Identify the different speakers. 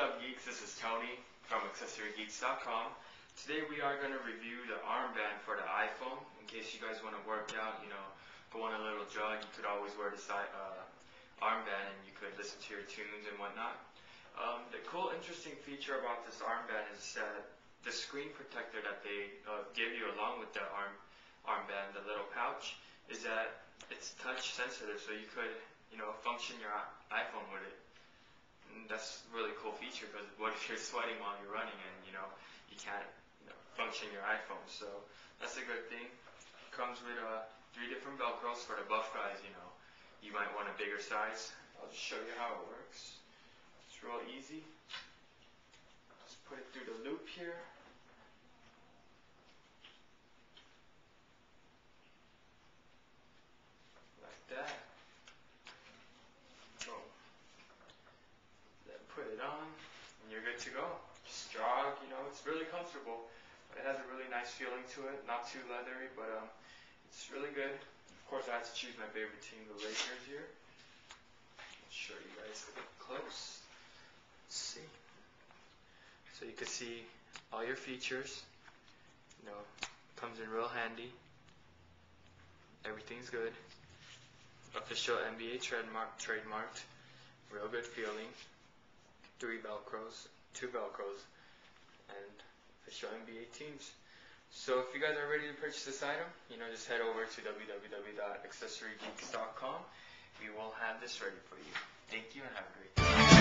Speaker 1: up, geeks? This is Tony from AccessoryGeeks.com. Today we are going to review the armband for the iPhone. In case you guys want to work out, go on a little jog, you could always wear this armband and you could listen to your tunes and whatnot. The cool, interesting feature about this armband is that the screen protector that they give you along with the armband, the little pouch, is that it's touch sensitive, so you could, function your iPhone with it. And that's a really cool feature, because what if you're sweating while you're running and you can't function your iPhone? So that's a good thing. It comes with 3 different velcros for the buff guys. You might want a bigger size. I'll just show you how it works. It's real easy. Just put it through the loop here. Like that. Boom. Then put it on, and you're good to go. Just jog, it's really comfortable. It has a really nice feeling to it. Not too leathery, but it's really good. Of course, I had to choose my favorite team, the Lakers here. I'll show you guys up close. Let's see. So you can see all your features. Comes in real handy. Everything's good. Official NBA trademarked. Real good feeling. 2 Velcros, and official NBA teams. So if you guys are ready to purchase this item, just head over to www.accessorygeeks.com. We will have this ready for you. Thank you and have a great day.